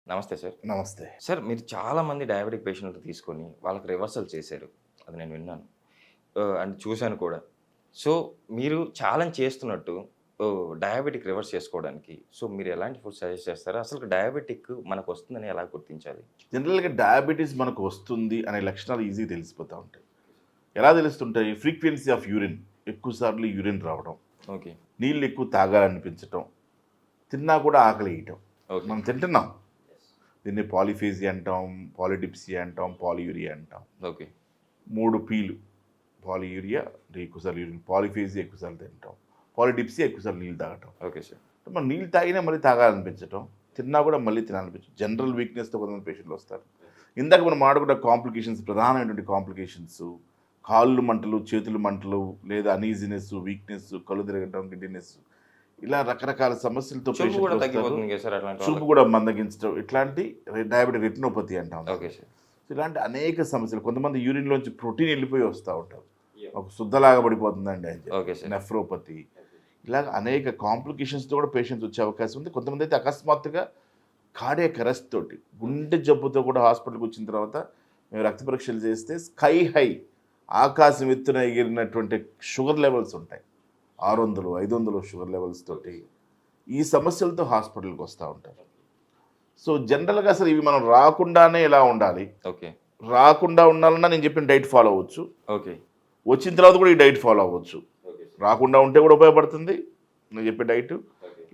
నమస్తే సార్. నమస్తే. సార్ మీరు చాలామంది డయాబెటిక్ పేషెంట్‌లు తీసుకొని వాళ్ళకి రివర్సల్ చేశారు. అది నేను విన్నాను. అండ్ చూసాను కూడా. సో, మీరు ఛాలెంజ్ చేస్తున్నట్టు డయాబెటిక్ రివర్స్ చేసుకోవడానికి మీరు ఎలాంటి ఫుడ్ సజెస్ట్ చేస్తారు? అసలు డయాబెటిక్ మనకొస్తుందని ఎలా గుర్తించాలి? జనరల్‌గా డయాబెటీస్ మనకు వస్తుంది అనే లక్షణాలు ఈజీగా తెలిసిపోతా ఉంటాయి. ఎలా తెలుస్తుంటాయి? ఫ్రీక్వెన్సీ ఆఫ్ యూరిన్, ఎక్కువ సార్లు యూరిన్ రావడం, ఓకే. నీళ్ళు ఎక్కువ తాగాలనిపించటం, తిన్నా కూడా ఆకలేయటం. ఓకే. మనం తింటున్నాం. దీన్ని పాలిఫేజియా అంటాం, పాలిడిప్సియా అంటాం, పాలియూరియా అంటాం. ఓకే. 3 పీలు. పాలియూరియా అంటే ఎక్కువసార్లు యూరిన్, పాలిఫేజియా ఎక్కువసార్లు తింటాం, పాలిడిప్సియా ఎక్కువసార్లు నీళ్ళు తాగటం. Okay sir. మనం నీళ్ళు తాగినా మళ్ళీ తాగాలనిపించటం, తిన్నా కూడా మళ్ళీ తినాలనిపించడం. జనరల్ వీక్నెస్తో కొంతమంది పేషెంట్లు వస్తారు. ఇందాక మనం మాట్లాడుకున్న కాంప్లికేషన్స్, ప్రధానమైనటువంటి కాంప్లికేషన్స్ కాళ్ళు మంటలు, చేతులు మంటలు, లేదా అనీజినెస్, వీక్నెస్, కళ్ళు తిరగటం, గిడ్డినెస్, ఇలా రకరకాల సమస్యలతో చూపు కూడా పేషెంట్లు వస్తారు. తగ్గిపోతుంది కదా సార్ అట్లాంటి చూపు వాళ్ళకి? కూడా మందగించడం, ఇట్లాంటి డయాబెటిక్ రెటినోపతి అంటాం. Okay sir. ఇలాంటి అనేక సమస్యలు. కొంతమంది యూరిన్లోంచి ప్రోటీన్ వెళ్ళిపోయి వస్తూ ఉంటారు. ఒక శుద్ధలాగా పడిపోతుందండి ఓకే సార్. నెఫ్రోపతి. ఇలాగ అనేక కాంప్లికేషన్స్తో కూడా పేషెంట్స్ వచ్చే అవకాశం ఉంది. కొంతమంది అయితే అకస్మాత్తుగా కార్డియాక్ అరెస్ట్ తోటి, గుండె జబ్బుతో కూడా హాస్పిటల్కి వచ్చిన తర్వాత మేము రక్త పరీక్షలు చేస్తే స్కై హై, ఆకాశం ఎత్తున ఎగిరినటువంటి షుగర్ లెవెల్స్ ఉంటాయి. 600, 500 షుగర్ లెవెల్స్ తోటి ఈ సమస్యలతో హాస్పిటల్కి వస్తూ ఉంటారు. సో జనరల్గా అసలు ఇవి మనం రాకుండానే ఎలా ఉండాలి, ఓకే. రాకుండా ఉండాలన్నా నేను చెప్పిన డైట్ ఫాలో అవ్వచ్చు, ఓకే. వచ్చిన తర్వాత కూడా ఈ డైట్ ఫాలో అవ్వచ్చు. రాకుండా ఉంటే కూడా ఉపయోగపడుతుంది నేను చెప్పే డైట్,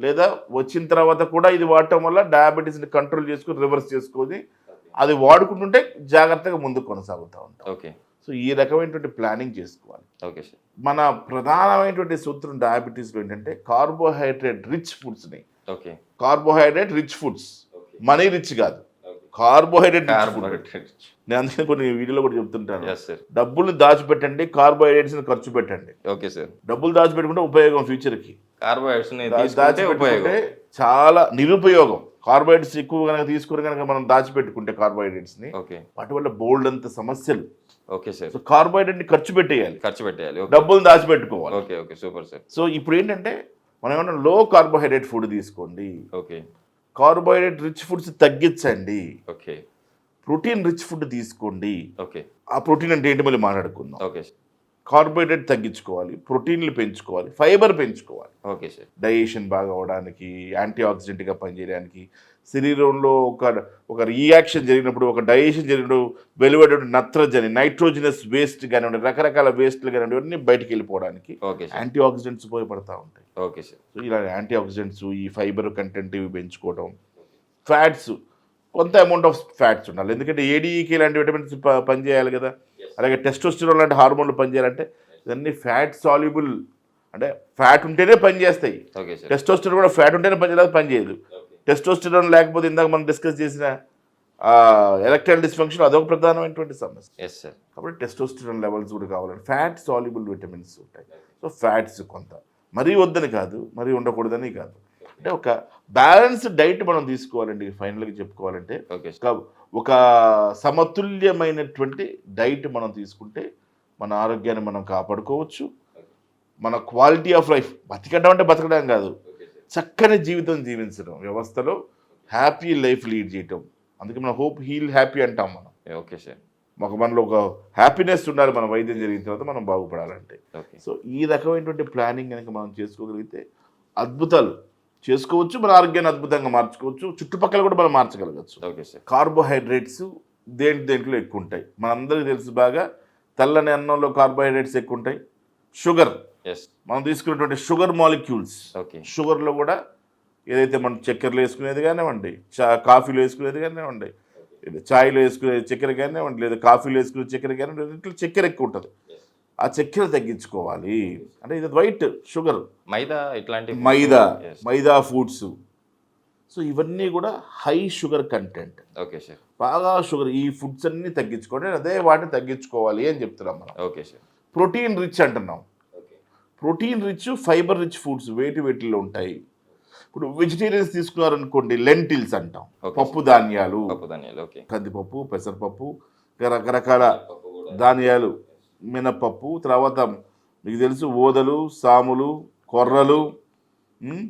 లేదా వచ్చిన తర్వాత కూడా ఇది వాడటం వల్ల డయాబెటీస్ని కంట్రోల్ చేసుకుని రివర్స్ చేసుకొని అది వాడుకుంటుంటే జాగ్రత్తగా ముందుకు కొనసాగుతూ ఉంటాం. ఓకే. సో ఈ రకమైనటువంటి ప్లానింగ్ చేసుకోవాలి. Okay sir. మన ప్రధానమైనటువంటి సూత్రం డయాబెటీస్లో ఏంటంటే కార్బోహైడ్రేట్ రిచ్ ఫుడ్స్ని, okay. Carbohydrate rich foods, money rich కాదు, కార్బోహైడ్రేట్ రిచ్ ఫుడ్. కార్బోహైడ్రేట్. నేను అందుకే కొన్ని వీడియోలో కూడా చెప్తుంటాను, ఎస్ సార్. డబ్బులు దాచిపెట్టండి, కార్బోహైడ్రేట్స్ని ఖర్చు పెట్టండి. Okay sir. డబ్బులు దాచిపెట్టుకుంటే ఉపయోగం ఫ్యూచర్కి, కార్బోహైడ్రేట్స్‌ని తీసుకుంటే దాచిపెట్టుకుంటే ఉపయోగం. చాలా నిరుపయోగం. కార్బోహైడ్రేట్స్ ఎక్కువ కనుక తీసుకుని కనుక మనం దాచిపెట్టుకుంటే కార్బోహైడ్రేట్స్ని, ఓకే. వాటి వల్ల బోల్డ్ అంత సమస్యలు. Okay sir. సో కార్బోహైడ్రేట్ని ఖర్చు పెట్టేయాలి, ఖర్చు పెట్టేయాలి. ఓకే. డబ్బులు దాచిపెట్టుకోవాలి. Okay. Okay. Super sir. So ఇప్పుడు ఏంటంటే మనం ఏమన్నా లో కార్బోహైడ్రేట్ ఫుడ్ తీసుకోండి, ఓకే. కార్బోహైడ్రేట్ రిచ్ ఫుడ్స్ తగ్గించండి, ఓకే. ప్రోటీన్ రిచ్ ఫుడ్ తీసుకోండి. ఓకే. ఆ ప్రోటీన్ అంటే ఏంటి మళ్ళీ మాట్లాడుకుందాం. Okay sir. కార్బోహైడ్రేట్ తగ్గించుకోవాలి, ప్రోటీన్లు పెంచుకోవాలి, ఫైబర్ పెంచుకోవాలి. Okay sir. డైజెషన్ బాగా అవడానికి, యాంటీ ఆక్సిడెంట్గా పనిచేయడానికి, శరీరంలో ఒక రియాక్షన్ జరిగినప్పుడు, ఒక డైజెషన్ జరిగినప్పుడు వెలువడేటువంటి నత్రజని, నైట్రోజినస్ వేస్ట్ కానివ్వండి, రకరకాల వేస్ట్లు కానివ్వండి, ఇవన్నీ బయటికి వెళ్ళిపోవడానికి ఓకే సార్. యాంటీ ఆక్సిడెంట్స్ ఉపయోగపడతా ఉంటాయి. Okay sir. సో ఇలా యాంటీ ఆక్సిడెంట్స్, ఈ ఫైబర్ కంటెంట్ ఇవి పెంచుకోవడం, ఫ్యాట్స్, కొంత అమౌంట్ ఆఫ్ ఫ్యాట్స్ ఉండాలి. ఎందుకంటే ఏడీఈకి లాంటి విటమిన్స్ పనిచేయాలి కదా, అలాగే టెస్టోస్టెరాన్ లాంటి హార్మోన్లు పనిచేయాలంటే ఇవన్నీ ఫ్యాట్ సాల్యుబుల్, అంటే ఫ్యాట్ ఉంటేనే పనిచేస్తాయి. Okay sir. టెస్టోస్టెరాన్ కూడా ఫ్యాట్ ఉంటేనే పనిచేయదు. టెస్టోస్టెరాన్ లేకపోతే ఇందాక మనం డిస్కస్ చేసిన ఎలక్ట్రైల్ డిస్ఫంక్షన్ అదొక ప్రధానమైనటువంటి సమస్య. Yes sir. కాబట్టి టెస్టోస్టెరాన్ లెవెల్స్ కూడా కావాలంటే ఫ్యాట్ సాల్యుబుల్ విటమిన్స్ ఉంటాయి. సో ఫ్యాట్స్ కొంత, మరీ వద్దని కాదు, మరీ ఉండకూడదని కాదు, అంటే ఒక బ్యాలెన్స్డ్ డైట్ మనం తీసుకోవాలండి. ఫైనల్గా చెప్పుకోవాలంటే ఓకే సార్. ఒక సమతుల్యమైనటువంటి డైట్ మనం తీసుకుంటే మన ఆరోగ్యాన్ని మనం కాపాడుకోవచ్చు. మన క్వాలిటీ ఆఫ్ లైఫ్, బతకడం అంటే బతకడం కాదు, చక్కని జీవితం జీవించడం, వ్యవస్థలో హ్యాపీ లైఫ్ లీడ్ చేయటం. అందుకే మనం హోప్ హీల్ హ్యాపీ అంటాం మనం. Okay sir. మనలో ఒక హ్యాపీనెస్ ఉండాలి మన వైద్యం జరిగిన తర్వాత మనం బాగుపడాలంటే. ఓకే. సో ఈ రకమైనటువంటి ప్లానింగ్ కనుక మనం చేసుకోగలిగితే అద్భుతాలు చేసుకోవచ్చు, మన ఆరోగ్యాన్ని అద్భుతంగా మార్చుకోవచ్చు, చుట్టుపక్కల కూడా మనం మార్చగలగచ్చు. Okay sir. కార్బోహైడ్రేట్స్ దేంట్లో ఎక్కువ ఉంటాయి మనందరికీ తెలుసు బాగా. తెల్లని అన్నంలో కార్బోహైడ్రేట్స్ ఎక్కువ ఉంటాయి. Sugar, yes. మనం తీసుకునేటువంటి షుగర్ మాలిక్యూల్స్, ఓకే. షుగర్లో కూడా ఏదైతే మనం చక్కెరలో వేసుకునేది కానివ్వండి, కాఫీలో వేసుకునేది కానివ్వండి, ఛాయ్లో వేసుకునే చక్కెర కానివ్వండి, లేదా కాఫీలో వేసుకునే చక్కెర కానివ్వండి, ఇట్లా చక్కెర ఎక్కువ ఉంటుంది. ఆ చక్కెర తగ్గించుకోవాలి. అంటే ఇది వైట్ షుగర్, మైదా, ఇట్లాంటి మైదా ఫుడ్స్. సో ఇవన్నీ కూడా high sugar content. Okay sir. బాగా షుగర్, ఈ ఫుడ్స్ అన్నీ తగ్గించుకోండి, అదే వాటిని తగ్గించుకోవాలి అని చెప్తున్నాం మనం. Okay sir. ప్రోటీన్ రిచ్ అంటున్నాం. Protein rich, fibre rich foods వేటిలో ఉంటాయి. ఇప్పుడు వెజిటేరియన్స్ తీసుకున్నారనుకోండి, లెంటిల్స్ అంటాం, పప్పు ధాన్యాలు, ఓకే. కందిపప్పు, పెసరపప్పు, రకరకాల ధాన్యాలు, మినపప్పు, తర్వాత మీకు తెలుసు ఓదలు, సాములు, కొర్రలు,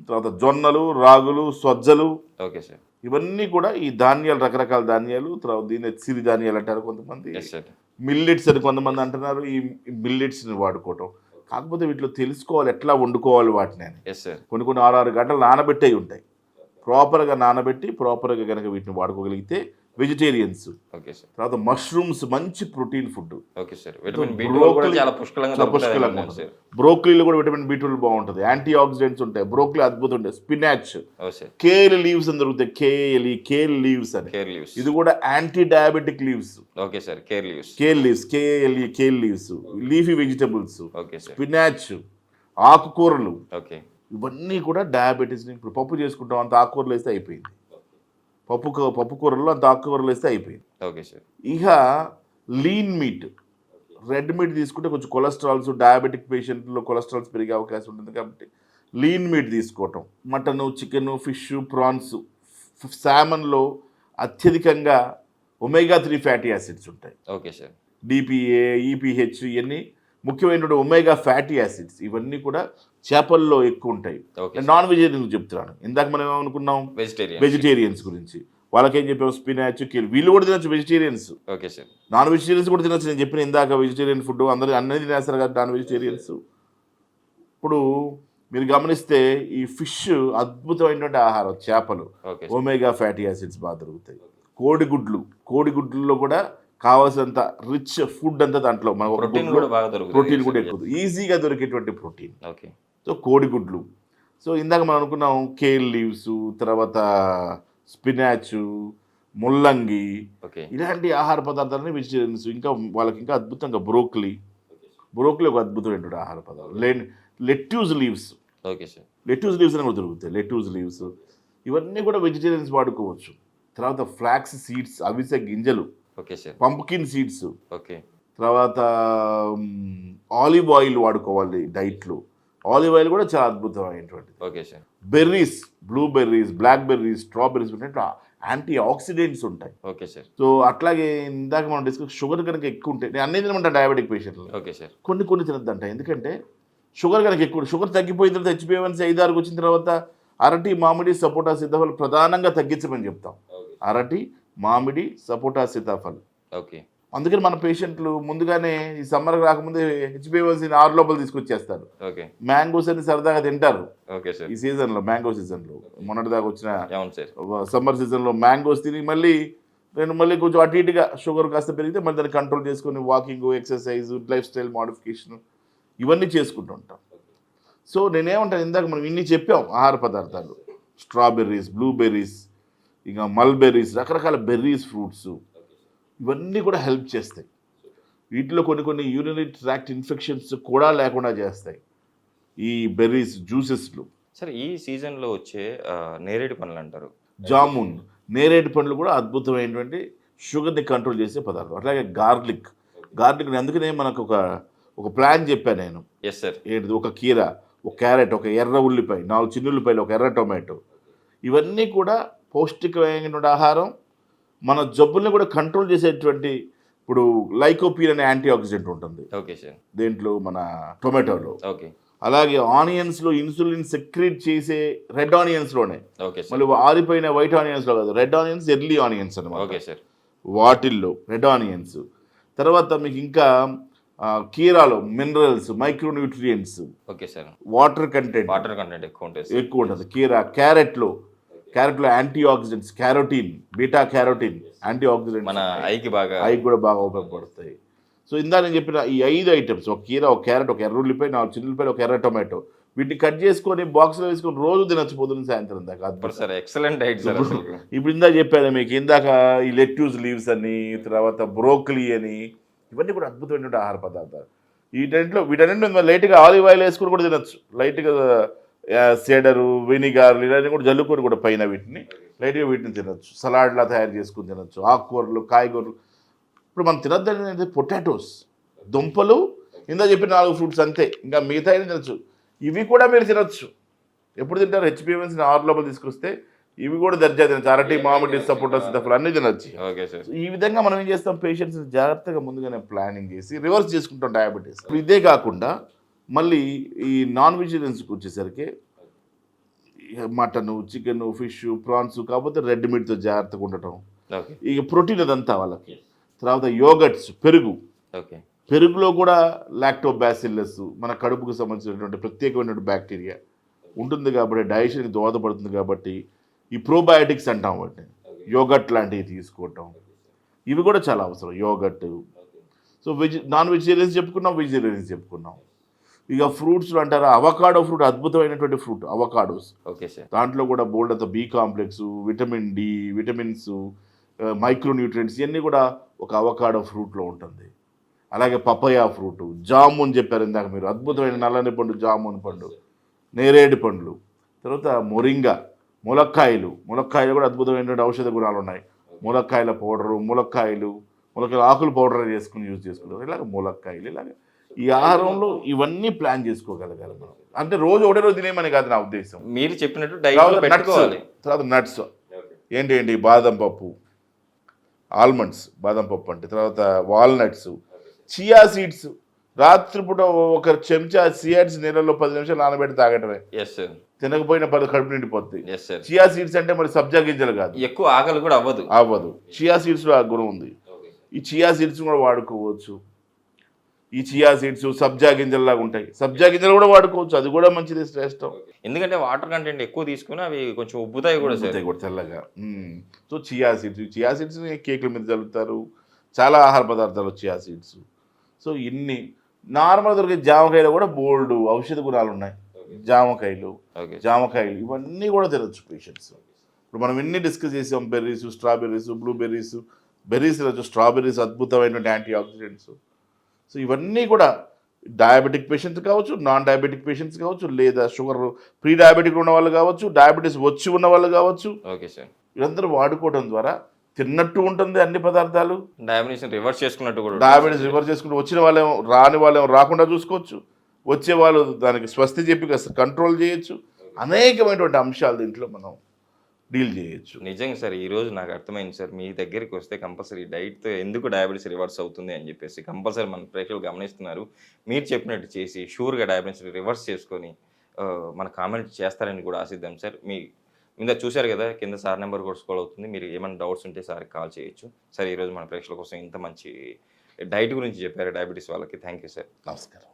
తర్వాత జొన్నలు, రాగులు, సజ్జలు, ఓకే సార్. ఇవన్నీ కూడా ఈ ధాన్యాలు, రకరకాల ధాన్యాలు, తర్వాత దీన్ని సిరి ధాన్యాలు అంటారు కొంతమంది, ఎస్ సార్. మిల్లెట్స్ అని కొంతమంది అంటున్నారు. ఈ మిల్లెట్స్ని వాడుకోవటం, కాకపోతే వీటిలో తెలుసుకోవాలి ఎట్లా వండుకోవాలి వాటిని అని. Yes sir. కొన్ని 6 గంటలు నానబెట్టేవి ఉంటాయి. ప్రాపర్గా నానబెట్టి ప్రాపర్గా కనుక వీటిని వాడుకోగలిగితే వెజిటేరియన్స్. Okay sir. తర్వాత మష్రూమ్స్ మంచి protein food. Okay sir. Vitamin B కూడా చాలా పుష్కలంగా దొరుకుతుంది సార్. బ్రోకలీలో కూడా విటమిన్ బి12 బాగుంటుంది, యాంటీ ఆక్సిడెంట్స్ ఉంటాయి. బ్రోకలీ అద్భుతం ఉంటాయి. Spinach, oh sir. Kale leaves అని దొరుకుతాయి. కేల్ లీవ్స్ అని, కేర్ లీవ్స్. ఇది కూడా anti diabetic leaves. Okay sir. Care leaves. Kale leaves, leafy vegetables, okay sir. Spinach, ఆకుకూరలు, ఓకే. ఇవన్నీ కూడా డయాబెటీస్ని. ఇప్పుడు పప్పు చేసుకుంటాం, అంత ఆకుకూరలు వేస్తే అయిపోయింది. పప్పు కూరల్లో అంత ఆకుకూరలు వేస్తే అయిపోయింది. Okay sir. ఇక లీన్ మీట్, రెడ్ మీట్ తీసుకుంటే కొంచెం కొలెస్ట్రాల్స్, డయాబెటిక్ పేషెంట్లో కొలెస్ట్రాల్స్ పెరిగే అవకాశం ఉంటుంది కాబట్టి లీన్ మీట్ తీసుకోవటం. మటను, చికెను, ఫిష్, ప్రాన్స్, శామన్లో అత్యధికంగా ఒమేగా-3 ఫ్యాటీ యాసిడ్స్ ఉంటాయి. Okay sir. డిపిఏ, ఈపీహెచ్, ఇవన్నీ ముఖ్యమైనటువంటి ఒమేగా ఫ్యాటీ యాసిడ్స్ ఇవన్నీ కూడా చేపల్లో ఎక్కువ ఉంటాయి. నాన్ వెజిటేరియన్ చెప్తున్నాను. ఇందాక మనం ఏమనుకున్నాం, వెజిటేరియన్స్ గురించి. వాళ్ళకేం చెప్పాము, స్పినాచ్, కేల్, వీళ్ళు కూడా తినచ్చు vegetarians. Okay sir. Non vegetarians కూడా తినచ్చు. నేను చెప్పిన ఇందాక వెజిటేరియన్ ఫుడ్ అందరూ అన్నీ తినేస్తారు కదా నాన్ వెజిటేరియన్స్. ఇప్పుడు మీరు గమనిస్తే ఈ ఫిష్ అద్భుతమైనటువంటి ఆహారం. చేపలు ఒమేగా ఫ్యాటీ యాసిడ్స్ బాగా దొరుకుతాయి. కోడిగుడ్లలో కూడా కావాల్సినంత రిచ్ ఫుడ్ అంతా దాంట్లో మనకు ప్రోటీన్ కూడా ఎక్కువ, ఈజీగా దొరికేటువంటి ప్రోటీన్. ఓకే. సో కోడిగుడ్లు. సో ఇందాక మనం అనుకున్నాం కేల్ లీవ్స్, తర్వాత స్పినాచ్, ముల్లంగి, ఇలాంటి ఆహార పదార్థాలని వెజిటేరియన్స్. ఇంకా వాళ్ళకి ఇంకా అద్భుతంగా బ్రోకలీ ఒక అద్భుతమైనటువంటి ఆహార పదార్థం. Lettuce leaves. Okay sir. Lettuce leaves అని కూడా దొరుకుతాయి. లెట్యూస్ లీవ్స్ ఇవన్నీ కూడా వెజిటేరియన్స్ వాడుకోవచ్చు. తర్వాత ఫ్లాక్స్ సీడ్స్, అవిసె గింజలు. Okay sir. Pumpkin seeds. Okay. తర్వాత ఆలివ్ ఆయిల్ వాడుకోవాలి డైట్లో. ఆలివ్ ఆయిల్ కూడా చాలా అద్భుతమైనటువంటిది. Okay sir. Berries, blueberries, black berries, strawberries ఉన్నట్టు యాంటీ ఆక్సిడెంట్స్ ఉంటాయి. Okay sir. సో అట్లాగే ఇందాక మనం డిస్కస్ షుగర్ కనుక ఎక్కువ ఉంటే, నేను అన్ని తినమంటా డయాబెటిక్ పేషెంట్లు. Okay sir. కొన్ని తినద్దంట. ఎందుకంటే షుగర్ కనుక ఎక్కువ, షుగర్ తగ్గిపోయిన తర్వాత HbA1c 5-6 వచ్చిన తర్వాత అరటి, మామిడి, సపోటా, సీతాఫలం ప్రధానంగా తగ్గించమని చెప్తాం. అరటి, మామిడి, సపోటా, సీతాఫలం. ఓకే. అందుకని మన పేషెంట్లు ముందుగానే ఈ సమ్మర్ రాకముందే HbA1c 6 లోపల తీసుకొచ్చేస్తారు. ఓకే. మ్యాంగోస్ అని సరదాగా తింటారు. Okay sir. ఈ సీజన్లో, మ్యాంగో సీజన్లో, మొన్నటిదాకా వచ్చిన సమ్మర్ సీజన్లో మ్యాంగోస్ తిని మళ్ళీ కొంచెం అటు ఇటుగా షుగర్ కాస్త పెరిగితే మళ్ళీ దాన్ని కంట్రోల్ చేసుకొని walking, exercise, life style modification ఇవన్నీ చేసుకుంటూ ఉంటాం. సో నేనేమంటాను, ఇందాక మనం ఇన్ని చెప్పాం ఆహార పదార్థాలు. స్ట్రాబెర్రీస్, బ్లూబెర్రీస్, ఇంకా మల్బెర్రీస్, రకరకాల బెర్రీస్, ఫ్రూట్స్, ఇవన్నీ కూడా హెల్ప్ చేస్తాయి. వీటిలో కొన్ని యూరినరీ ట్రాక్ట్ ఇన్ఫెక్షన్స్ కూడా లేకుండా చేస్తాయి ఈ బెర్రీస్ జ్యూసెస్లు. సరే, ఈ సీజన్లో వచ్చే నేరేడు పండ్లు అంటారు, జామున్, నేరేడు పండ్లు కూడా అద్భుతమైనటువంటి షుగర్ని కంట్రోల్ చేసే పదార్థం. అట్లాగే గార్లిక్ అందుకనే మనకు ఒక ప్లాన్ చెప్పాను నేను. Yes sir. ఏంటిది, ఒక కీర, ఒక క్యారెట్, ఒక ఎర్ర ఉల్లిపాయ, 4 చిన్న ఉల్లిపాయలు, ఒక ఎర్ర టొమాటో, ఇవన్నీ కూడా పౌష్టికమైనటువంటి ఆహారం. మన జబ్బుల్ని కూడా కంట్రోల్ చేసేటువంటి, ఇప్పుడు లైకోపీన్ అనే యాంటీ ఆక్సిడెంట్ ఉంటుంది. Okay sir. దేంట్లో, మన టొమాటోలో. ఓకే. అలాగే ఆనియన్స్లో ఇన్సులిన్ సెక్రీట్ చేసే రెడ్ ఆనియన్స్లోనే. ఓకే. మళ్ళీ ఆరిపోయిన వైట్ ఆనియన్స్లో కాదు, రెడ్ ఆనియన్స్, ఎర్లీ ఆనియన్స్ అనమాట. Okay sir. వాటిల్లో రెడ్ ఆనియన్స్. తర్వాత మీకు ఇంకా కీరాలో minerals, micronutrients. Okay sir. Water content ఎక్కువ ఉంటుంది. క్యారెట్లో antioxidants, carotene, beta carotene, antioxidants మన ఐకి కూడా బాగా ఉపయోగపడతాయి. సో ఇందాక నేను చెప్పిన ఈ 5 ఐటమ్స్, ఒక కీర, ఒక క్యారెట్, ఒక ఎర్ర ఉల్లిపాయ, 4 చిన్న ఉల్లిపాయలు, ఒక ఎర్ర టొమాటో, వీటిని కట్ చేసుకొని బాక్స్లో వేసుకొని రోజు తినచ్చు, పొద్దున్న సాయంత్రం దాకా. ఇప్పుడు ఇందాక చెప్పాను మీకు, ఇందాక ఈ లెట్యూస్ లీవ్స్ అని, తర్వాత బ్రోకలీ అని, ఇవన్నీ కూడా అద్భుతమైనటువంటి ఆహార పదార్థాలు. వీటన్నింటిలో లైట్గా ఆలివ్ ఆయిల్ వేసుకొని కూడా తినచ్చు. లైట్గా సెడరు, వెనిగార్ ఇలాంటి కూడా జల్లుకొని కూడా పైన వీటిని తినచ్చు. సలాడ్లా తయారు చేసుకుని తినచ్చు. ఆకుకూరలు, కాయగూరలు. ఇప్పుడు మనం తినద్దని పొటాటోస్, దుంపలు, ఇందా చెప్పిన 4 ఫ్రూట్స్ అంతే. ఇంకా మిగతా తినచ్చు. ఇవి కూడా మీరు తినచ్చు. ఎప్పుడు తింటారు, HbA1c 6 లోపల తీసుకొస్తే ఇవి కూడా దర్జా తినచ్చు. అరటి, మామిడి, సపోటా, సీతాఫలం అన్నీ తినచ్చు. ఈ విధంగా మనం ఏం చేస్తాం, పేషెంట్స్ జాగ్రత్తగా ముందుగానే ప్లానింగ్ చేసి రివర్స్ చేసుకుంటాం డయాబెటీస్. ఇదే కాకుండా మళ్ళీ ఈ నాన్ వెజిటేరియన్స్కి వచ్చేసరికి మటను, చికెన్, ఫిష్, ప్రాన్స్, కాకపోతే రెడ్ మీట్తో జాగ్రత్తగా ఉండటం. ఓకే. ఇక ప్రోటీన్ అదంతా వాళ్ళకి. తర్వాత యోగట్స్, పెరుగు. ఓకే. పెరుగులో కూడా లాక్టోబాసిల్లస్ మన కడుపుకు సంబంధించినటువంటి ప్రత్యేకమైనటువంటి బ్యాక్టీరియా ఉంటుంది కాబట్టి డైజెషన్కి దోహదపడుతుంది కాబట్టి ఈ ప్రోబయాటిక్స్ అంటాం వాటిని. యోగట్ లాంటివి తీసుకోవటం ఇవి కూడా చాలా అవసరం. యోగట్. సో నాన్ వెజిటేరియన్స్ చెప్పుకున్నాం, వెజిటేరియన్స్ చెప్పుకున్నాం. ఇక ఫ్రూట్స్లో అంటారా, అవకాడో ఫ్రూట్ అద్భుతమైనటువంటి ఫ్రూట్ అవకాడోస్. Okay sir. దాంట్లో కూడా బోల్డ్ అంత B complex, vitamin D, vitamins, micronutrients ఇవన్నీ కూడా ఒక అవకాడో ఫ్రూట్లో ఉంటుంది. అలాగే పపయా ఫ్రూట్, జామున్ చెప్పారు ఇందాక మీరు, అద్భుతమైన నల్లని పండు జామున్ పండు, నేరేడు పండ్లు. తర్వాత మొరింగా, ములక్కాయలు కూడా అద్భుతమైనటువంటి ఔషధ గుణాలు ఉన్నాయి. ములక్కాయల పౌడరు, ములక్కాయల ఆకులు పౌడర్ చేసుకుని యూజ్ చేసుకుంటారు. ఇలాగ ములక్కాయలు, ఇలాగ ఈ ఆహారంలో ఇవన్నీ ప్లాన్ చేసుకోగలగాలి మనం. అంటే రోజు ఒకటే రోజు తినేమని కాదు నా ఉద్దేశం. మీరు చెప్పినట్టు డైట్లో పెట్టుకోవాలి. తర్వాత నట్స్ ఏంటి, బాదం పప్పు, ఆల్మండ్స్, బాదం పప్పు అంటే, తర్వాత వాల్నట్స్, చియా సీడ్స్. రాత్రిపూట ఒక చెంచా సీడ్స్ నీళ్ళలో 10 నిమిషాలు నానబెట్టి తాగటమే. Yes sir. తినకపోయిన కడుపు నిండిపోతుంది. Yes sir. చియా సీడ్స్ అంటే మరి సబ్జా గింజలు కాదు, ఎక్కువ ఆకలి కూడా అవ్వదు. చియా సీడ్స్లో ఆ గుణం ఉంది. ఈ చియా సీడ్స్ కూడా వాడుకోవచ్చు. ఈ చియా సీడ్స్ సబ్జా గింజల్లాగా ఉంటాయి, సబ్జా గింజలు కూడా వాడుకోవచ్చు, అది కూడా మంచిది, శ్రేష్టం. ఎందుకంటే వాటర్ కంటెంట్ ఎక్కువ తీసుకుని అవి కొంచెం ఉబ్బుతాయి కూడా తెల్లగా. సో చియా సీడ్స్ కేకుల మీద చల్లుతారు, చాలా ఆహార పదార్థాలు చియా సీడ్స్. సో ఇన్ని నార్మల్ దొరికే జామకాయలు కూడా బోల్డ్ ఔషధ గుణాలు ఉన్నాయి. జామకాయలు ఇవన్నీ కూడా తినచ్చు పేషెంట్స్. ఇప్పుడు మనం ఎన్ని డిస్కస్ చేసాం, బెర్రీస్, స్ట్రాబెర్రీస్, బ్లూబెర్రీస్. స్ట్రాబెర్రీస్ అద్భుతమైనటువంటి యాంటీ ఆక్సిడెంట్స్. సో ఇవన్నీ కూడా డయాబెటిక్ పేషెంట్స్ కావచ్చు, నాన్ డయాబెటిక్ పేషెంట్స్ కావచ్చు, లేదా షుగర్ ప్రీ డయాబెటిక్ ఉన్న వాళ్ళు కావచ్చు, డయాబెటీస్ వచ్చి ఉన్న వాళ్ళు కావచ్చు. Okay sir. వీళ్ళందరూ వాడుకోవడం ద్వారా తిన్నట్టు ఉంటుంది అన్ని పదార్థాలు. డయాబెటీస్ రివర్స్ చేసుకున్నట్టు కూడా, డయాబెటీస్ రివర్స్ చేసుకుంటూ వచ్చిన వాళ్ళేమో రాని వాళ్ళేమో రాకుండా చూసుకోవచ్చు, వచ్చే వాళ్ళు దానికి స్వస్తి చెప్పి కంట్రోల్ చేయొచ్చు. అనేకమైనటువంటి అంశాలు దీంట్లో మనం డీల్ చేయొచ్చు. నిజంగా సార్, ఈ రోజు నాకు అర్థమైంది సార్. మీ దగ్గరికి వస్తే కంపల్సరీ డైట్తో ఎందుకు డయాబెటీస్ రివర్స్ అవుతుంది అని చెప్పేసి కంపల్సరీ మన ప్రేక్షకులు గమనిస్తున్నారు. మీరు చెప్పినట్టు చేసి షూర్గా డయాబెటీస్ రివర్స్ చేసుకొని మన కామెంట్ చేస్తారని కూడా ఆశిద్దాం సార్. మీ మీద చూశారు కదా, కింద సార్ నెంబర్ కూడా స్క్రోల్ అవుతుంది. మీరు ఏమైనా డౌట్స్ ఉంటే సార్కి కాల్ చేయొచ్చు. సార్ ఈరోజు మన ప్రేక్షకుల కోసం ఇంత మంచి డైట్ గురించి చెప్పారు డయాబెటీస్ వాళ్ళకి. Thank you sir. నమస్కారం.